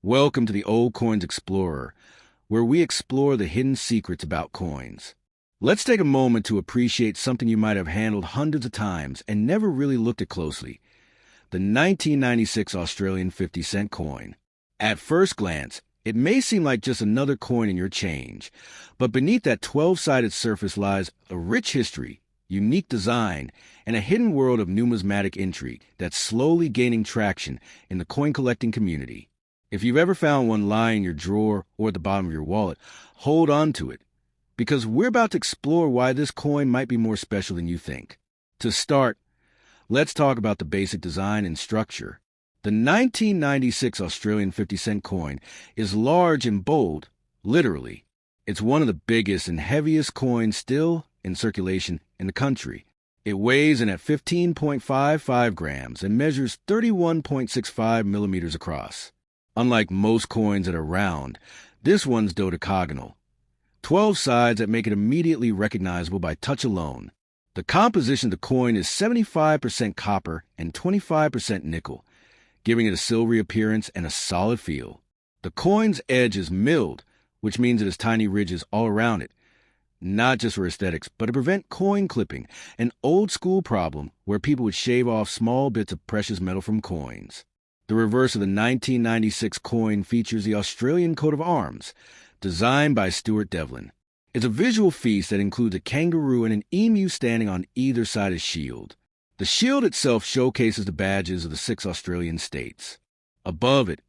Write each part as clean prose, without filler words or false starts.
Welcome to the Old Coins Explorer, where we explore the hidden secrets about coins. Let's take a moment to appreciate something you might have handled hundreds of times and never really looked at closely: the 1996 Australian 50-cent coin. At first glance, it may seem like just another coin in your change, but beneath that 12-sided surface lies a rich history, unique design, and a hidden world of numismatic intrigue that's slowly gaining traction in the coin collecting community. If you've ever found one lying in your drawer or at the bottom of your wallet, hold on to it, because we're about to explore why this coin might be more special than you think. To start, let's talk about the basic design and structure. The 1996 Australian 50-cent coin is large and bold, literally. It's one of the biggest and heaviest coins still in circulation in the country. It weighs in at 15.55 grams and measures 31.65 millimeters across. Unlike most coins that are round, this one's dodecagonal. 12 sides that make it immediately recognizable by touch alone. The composition of the coin is 75% copper and 25% nickel, giving it a silvery appearance and a solid feel. The coin's edge is milled, which means it has tiny ridges all around it, not just for aesthetics, but to prevent coin clipping, an old-school problem where people would shave off small bits of precious metal from coins. The reverse of the 1996 coin features the Australian coat of arms, designed by Stuart Devlin. It's a visual feast that includes a kangaroo and an emu standing on either side of the shield. The shield itself showcases the badges of the 6 Australian states. Above it,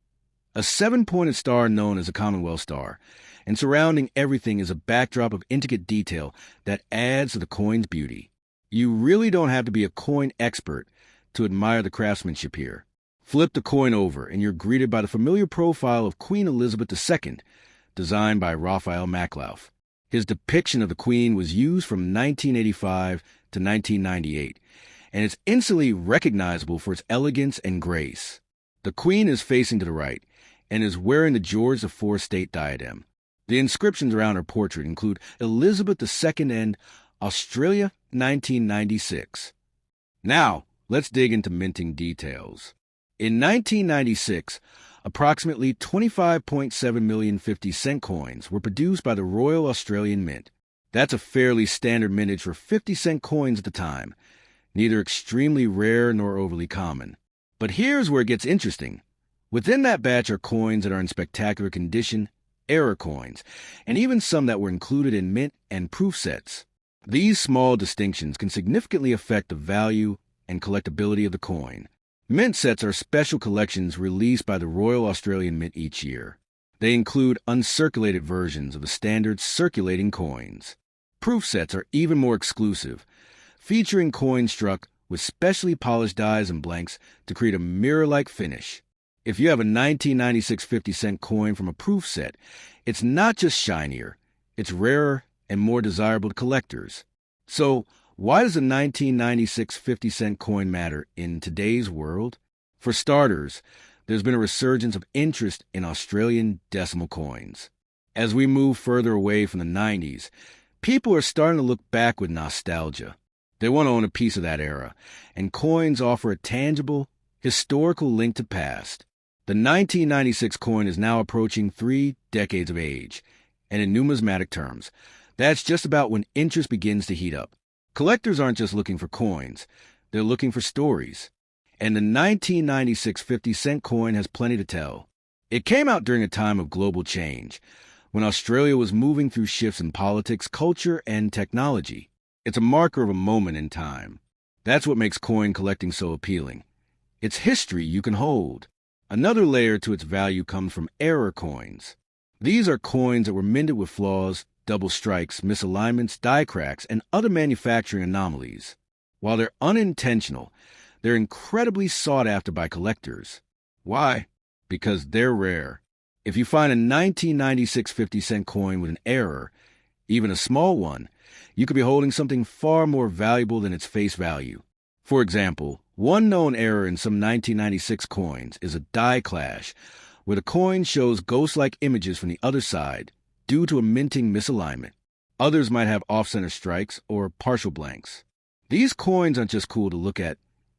a 7-pointed star known as a Commonwealth Star, and surrounding everything is a backdrop of intricate detail that adds to the coin's beauty. You really don't have to be a coin expert to admire the craftsmanship here. Flip the coin over, and you're greeted by the familiar profile of Queen Elizabeth II, designed by Raphael Maklauf. His depiction of the Queen was used from 1985 to 1998, and it's instantly recognizable for its elegance and grace. The Queen is facing to the right, and is wearing the George IV state diadem. The inscriptions around her portrait include Elizabeth II and Australia 1996. Now, let's dig into minting details. In 1996, approximately 25.7 million 50-cent coins were produced by the Royal Australian Mint. That's a fairly standard mintage for 50-cent coins at the time, neither extremely rare nor overly common. But here's where it gets interesting. Within that batch are coins that are in spectacular condition, error coins, and even some that were included in mint and proof sets. These small distinctions can significantly affect the value and collectability of the coin. Mint sets are special collections released by the Royal Australian Mint each year. They include uncirculated versions of the standard circulating coins. Proof sets are even more exclusive, featuring coins struck with specially polished dies and blanks to create a mirror-like finish. If you have a 1996 50-cent coin from a proof set, it's not just shinier, it's rarer and more desirable to collectors. So, why does a 1996 50-cent coin matter in today's world? For starters, there's been a resurgence of interest in Australian decimal coins. As we move further away from the 90s, people are starting to look back with nostalgia. They want to own a piece of that era, and coins offer a tangible, historical link to past. The 1996 coin is now approaching 3 decades of age, and in numismatic terms, that's just about when interest begins to heat up. Collectors aren't just looking for coins, they're looking for stories. And the 1996 50-cent coin has plenty to tell. It came out during a time of global change, when Australia was moving through shifts in politics, culture, and technology. It's a marker of a moment in time. That's what makes coin collecting so appealing. It's history you can hold. Another layer to its value comes from error coins. These are coins that were minted with flaws, double strikes, misalignments, die cracks, and other manufacturing anomalies. While they're unintentional, they're incredibly sought after by collectors. Why? Because they're rare. If you find a 1996 50-cent coin with an error, even a small one, you could be holding something far more valuable than its face value. For example, one known error in some 1996 coins is a die clash, where the coin shows ghost-like images from the other side due to a minting misalignment. Others might have off-center strikes or partial blanks. These coins aren't just cool to look at,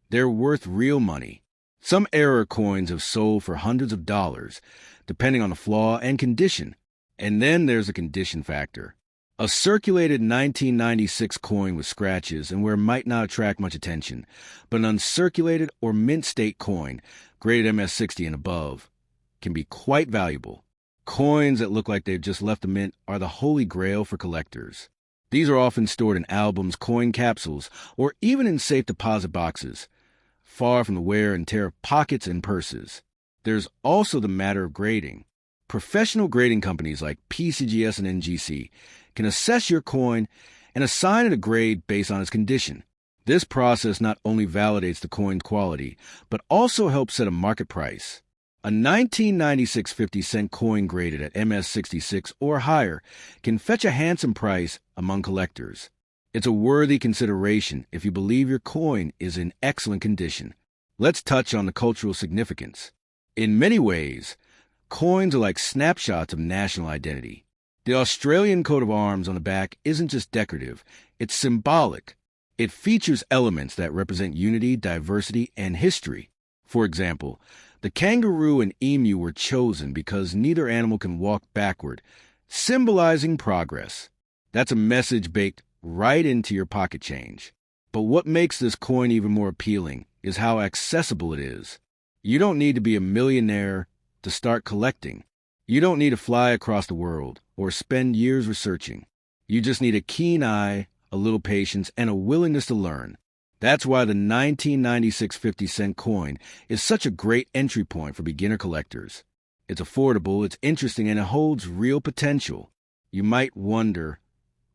they're worth real money. Some error coins have sold for hundreds of dollars, depending on the flaw and condition. And then there's the condition factor. A circulated 1996 coin with scratches and wear might not attract much attention, but an uncirculated or mint state coin, graded MS-60 and above, can be quite valuable. Coins that look like they've just left the mint are the holy grail for collectors. These are often stored in albums, coin capsules, or even in safe deposit boxes, far from the wear and tear of pockets and purses. There's also the matter of grading. Professional grading companies like PCGS and NGC can assess your coin and assign it a grade based on its condition. This process not only validates the coin's quality, but also helps set a market price. A 1996 50-cent coin graded at MS-66 or higher can fetch a handsome price among collectors. It's a worthy consideration if you believe your coin is in excellent condition. Let's touch on the cultural significance. In many ways, coins are like snapshots of national identity. The Australian coat of arms on the back isn't just decorative, it's symbolic. It features elements that represent unity, diversity, and history. For example, the kangaroo and emu were chosen because neither animal can walk backward, symbolizing progress. That's a message baked right into your pocket change. But what makes this coin even more appealing is how accessible it is. You don't need to be a millionaire to start collecting. You don't need to fly across the world or spend years researching. You just need a keen eye, a little patience, and a willingness to learn. That's why the 1996 50-cent coin is such a great entry point for beginner collectors. It's affordable, it's interesting, and it holds real potential. You might wonder,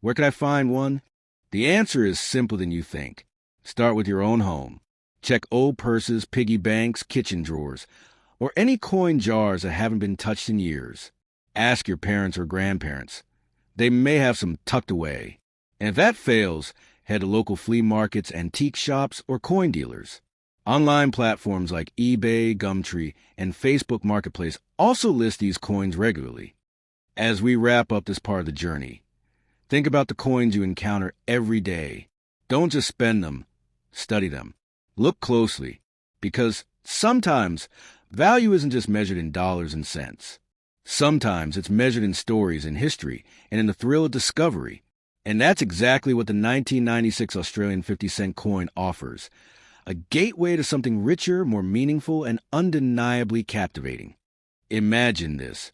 where can I find one? The answer is simpler than you think. Start with your own home. Check old purses, piggy banks, kitchen drawers, or any coin jars that haven't been touched in years. Ask your parents or grandparents. They may have some tucked away. And if that fails, head to local flea markets, antique shops, or coin dealers. Online platforms like eBay, Gumtree, and Facebook Marketplace also list these coins regularly. As we wrap up this part of the journey, think about the coins you encounter every day. Don't just spend them, study them. Look closely, because sometimes value isn't just measured in dollars and cents. Sometimes it's measured in stories and history and in the thrill of discovery. And that's exactly what the 1996 Australian 50-cent coin offers. A gateway to something richer, more meaningful, and undeniably captivating. Imagine this.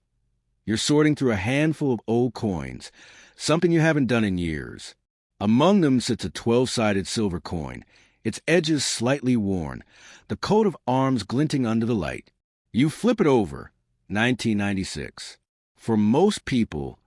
You're sorting through a handful of old coins, something you haven't done in years. Among them sits a 12-sided silver coin, its edges slightly worn, the coat of arms glinting under the light. You flip it over, 1996. For most people,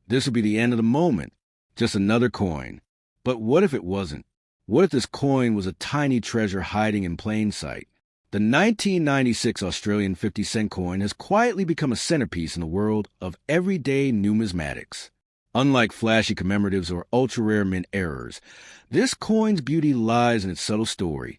this would be the end of the moment, just another coin. But what if it wasn't? What if this coin was a tiny treasure hiding in plain sight? The 1996 Australian 50-cent coin has quietly become a centerpiece in the world of everyday numismatics. Unlike flashy commemoratives or ultra-rare mint errors, this coin's beauty lies in its subtle story,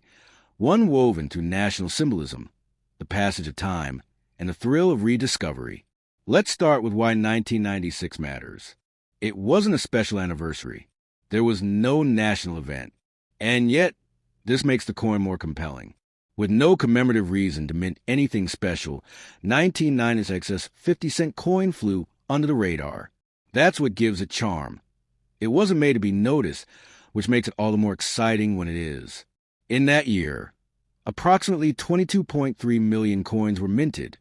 one woven through national symbolism, the passage of time, and the thrill of rediscovery. Let's start with why 1996 matters. It wasn't a special anniversary. There was no national event. And yet, this makes the coin more compelling. With no commemorative reason to mint anything special, 1996's 50-cent coin flew under the radar. That's what gives it charm. It wasn't made to be noticed, which makes it all the more exciting when it is. In that year, approximately 22.3 million coins were minted.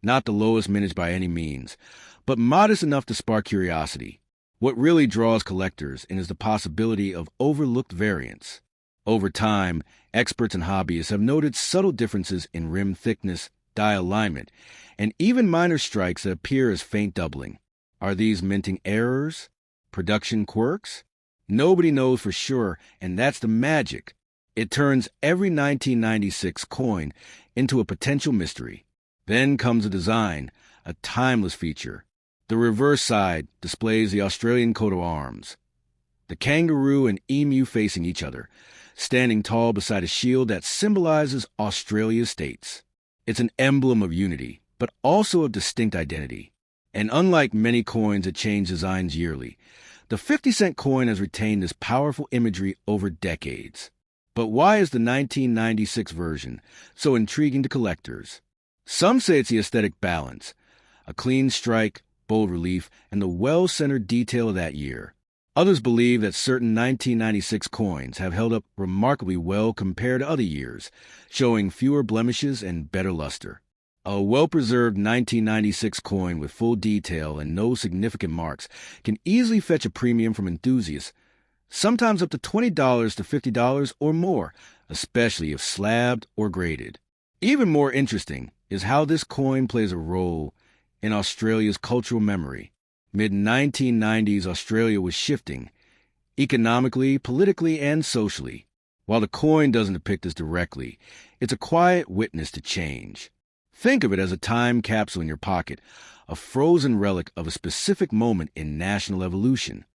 Not the lowest mintage by any means, but modest enough to spark curiosity. What really draws collectors in is the possibility of overlooked variants. Over time, experts and hobbyists have noted subtle differences in rim thickness, die alignment, and even minor strikes that appear as faint doubling. Are these minting errors? Production quirks? Nobody knows for sure, and that's the magic. It turns every 1996 coin into a potential mystery. Then comes the design, a timeless feature. The reverse side displays the Australian coat of arms. The kangaroo and emu facing each other, standing tall beside a shield that symbolizes Australia's states. It's an emblem of unity, but also of distinct identity. And unlike many coins that change designs yearly, the 50-cent coin has retained this powerful imagery over decades. But why is the 1996 version so intriguing to collectors? Some say it's the aesthetic balance, a clean strike, bold relief, and the well-centered detail of that year. Others believe that certain 1996 coins have held up remarkably well compared to other years, showing fewer blemishes and better luster. A well-preserved 1996 coin with full detail and no significant marks can easily fetch a premium from enthusiasts, sometimes up to $20 to $50 or more, especially if slabbed or graded. Even more interesting is how this coin plays a role in Australia's cultural memory. Mid-1990s Australia was shifting, economically, politically, and socially. While the coin doesn't depict this directly, it's a quiet witness to change. Think of it as a time capsule in your pocket, a frozen relic of a specific moment in national evolution.